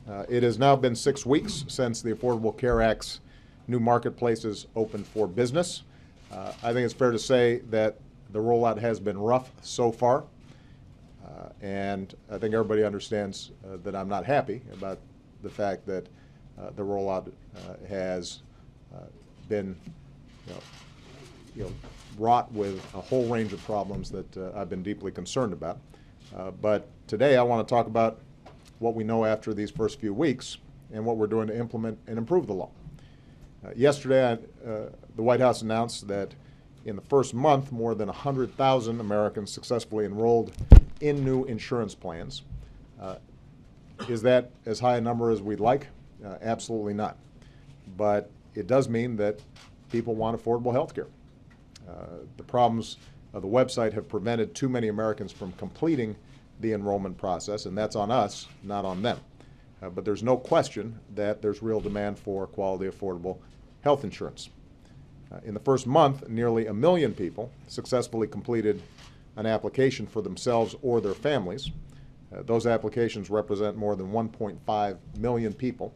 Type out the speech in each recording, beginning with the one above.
It has now been 6 weeks since the Affordable Care Act's new marketplaces opened for business. I think it's fair to say that the rollout has been rough so far, and I think everybody understands that I'm not happy about the fact that the rollout has been wrought with a whole range of problems that I've been deeply concerned about. But today I want to talk about what we know after these first few weeks and what we're doing to implement and improve the law. Yesterday, the White House announced that in the first month, more than 100,000 Americans successfully enrolled in new insurance plans. Is that as high a number as we'd like? Absolutely not. But it does mean that people want affordable health care. The problems of the website have prevented too many Americans from completing the enrollment process, and that's on us, not on them. But there's no question that there's real demand for quality, affordable health insurance. In the first month, nearly 1 million people successfully completed an application for themselves or their families. Those applications represent more than 1.5 million people.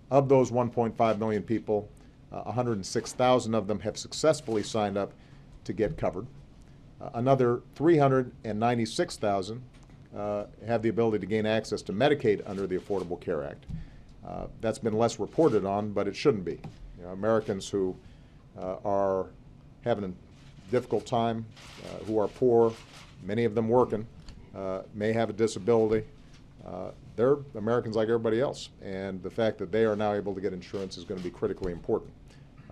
Of those 1.5 million people, 106,000 of them have successfully signed up to get covered. Another 396,000 have the ability to gain access to Medicaid under the Affordable Care Act. That's been less reported on, but it shouldn't be. Americans who are having a difficult time, who are poor, many of them working, may have a disability. They're Americans like everybody else, and the fact that they are now able to get insurance is going to be critically important.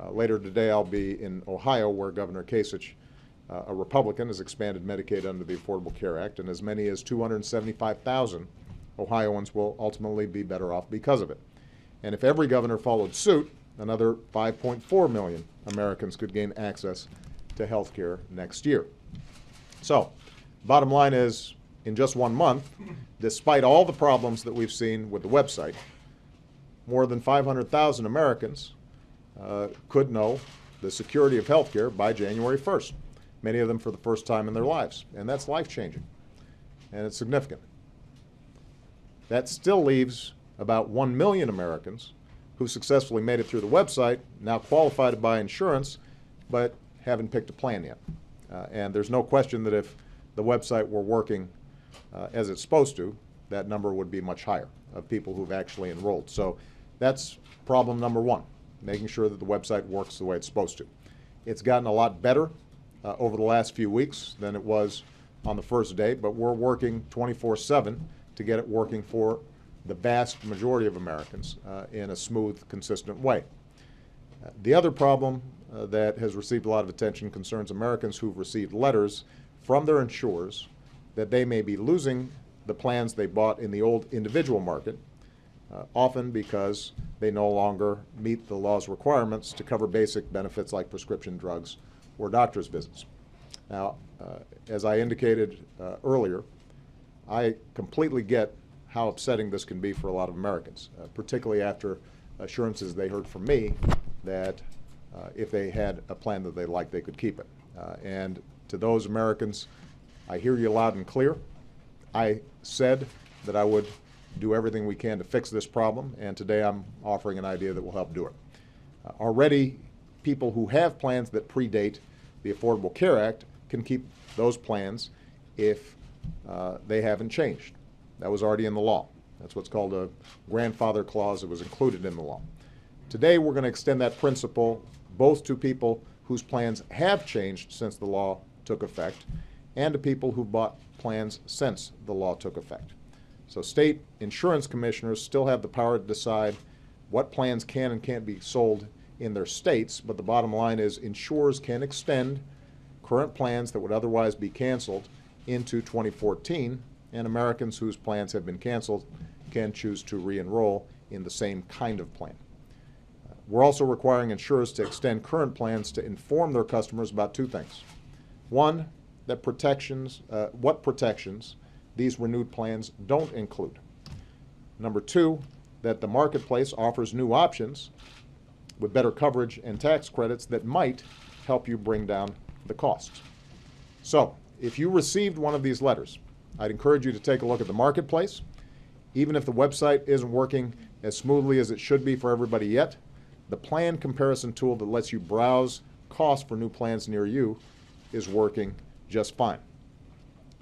Later today, I'll be in Ohio, where Governor Kasich, a Republican, has expanded Medicaid under the Affordable Care Act, and as many as 275,000 Ohioans will ultimately be better off because of it. And if every governor followed suit, another 5.4 million Americans could gain access to health care next year. So, bottom line is, in just 1 month, despite all the problems that we've seen with the website, more than 500,000 Americans could know the security of health care by January 1st. Many of them for the first time in their lives, and that's life-changing, and it's significant. That still leaves about 1 million Americans who successfully made it through the website, now qualified to buy insurance, but haven't picked a plan yet. And there's no question that if the website were working as it's supposed to, that number would be much higher of people who've actually enrolled. So that's problem number one, making sure that the website works the way it's supposed to. It's gotten a lot better over the last few weeks than it was on the first day, but we're working 24/7 to get it working for the vast majority of Americans in a smooth, consistent way. The other problem that has received a lot of attention concerns Americans who've received letters from their insurers that they may be losing the plans they bought in the old individual market, often because they no longer meet the law's requirements to cover basic benefits like prescription drugs or doctor's visits. Now, as I indicated earlier, I completely get how upsetting this can be for a lot of Americans, particularly after assurances they heard from me that if they had a plan that they liked, they could keep it. And to those Americans, I hear you loud and clear. I said that I would do everything we can to fix this problem, and today I'm offering an idea that will help do it. Already, people who have plans that predate the Affordable Care Act can keep those plans if they haven't changed. That was already in the law. That's what's called a grandfather clause. It was included in the law. Today, we're going to extend that principle both to people whose plans have changed since the law took effect and to people who bought plans since the law took effect. So state insurance commissioners still have the power to decide what plans can and can't be sold in their states, but the bottom line is insurers can extend current plans that would otherwise be canceled into 2014, and Americans whose plans have been canceled can choose to re-enroll in the same kind of plan. We're also requiring insurers to extend current plans to inform their customers about two things. One, that what protections these renewed plans don't include. Number two, that the marketplace offers new options with better coverage and tax credits that might help you bring down the costs. So, if you received one of these letters, I'd encourage you to take a look at the marketplace. Even if the website isn't working as smoothly as it should be for everybody yet, the plan comparison tool that lets you browse costs for new plans near you is working just fine.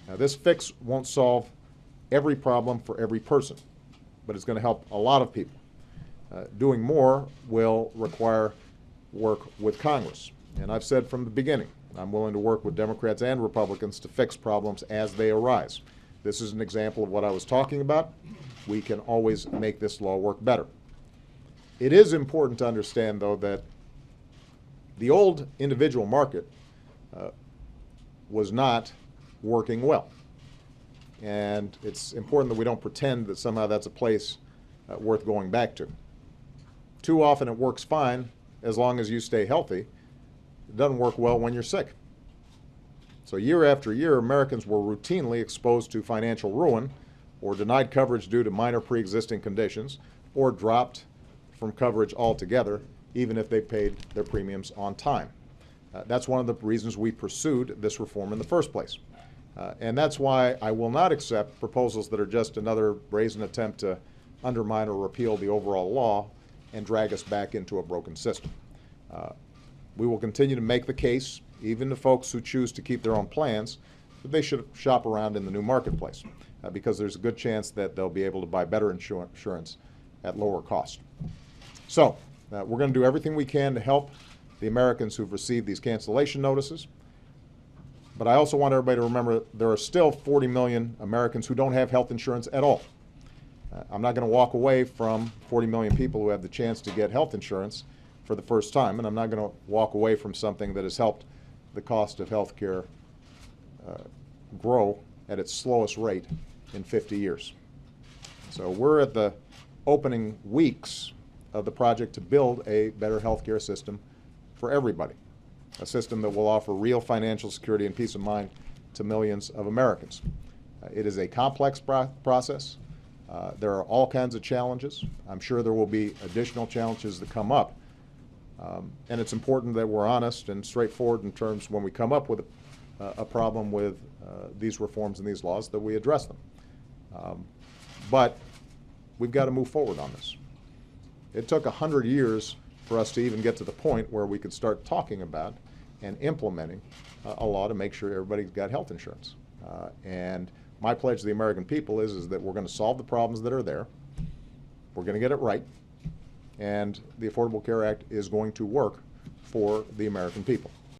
Now, this fix won't solve every problem for every person, but it's going to help a lot of people. Doing more will require work with Congress. And I've said from the beginning, I'm willing to work with Democrats and Republicans to fix problems as they arise. This is an example of what I was talking about. We can always make this law work better. It is important to understand, though, that the old individual market was not working well. And it's important that we don't pretend that somehow that's a place worth going back to. Too often it works fine as long as you stay healthy. It doesn't work well when you're sick. So year after year, Americans were routinely exposed to financial ruin or denied coverage due to minor pre-existing conditions or dropped from coverage altogether, even if they paid their premiums on time. That's one of the reasons we pursued this reform in the first place. And that's why I will not accept proposals that are just another brazen attempt to undermine or repeal the overall law and drag us back into a broken system. We will continue to make the case, even to folks who choose to keep their own plans, that they should shop around in the new marketplace because there's a good chance that they'll be able to buy better insurance at lower cost. So we're going to do everything we can to help the Americans who've received these cancellation notices. But I also want everybody to remember there are still 40 million Americans who don't have health insurance at all. I'm not going to walk away from 40 million people who have the chance to get health insurance for the first time, and I'm not going to walk away from something that has helped the cost of health care grow at its slowest rate in 50 years. So we're at the opening weeks of the project to build a better health care system for everybody, a system that will offer real financial security and peace of mind to millions of Americans. It is a complex process. There are all kinds of challenges. I'm sure there will be additional challenges that come up. And it's important that we're honest and straightforward in terms when we come up with a problem with these reforms and these laws, that we address them. But we've got to move forward on this. It took 100 years for us to even get to the point where we could start talking about and implementing a law to make sure everybody's got health insurance. And my pledge to the American people is that we're going to solve the problems that are there. We're going to get it right. And the Affordable Care Act is going to work for the American people.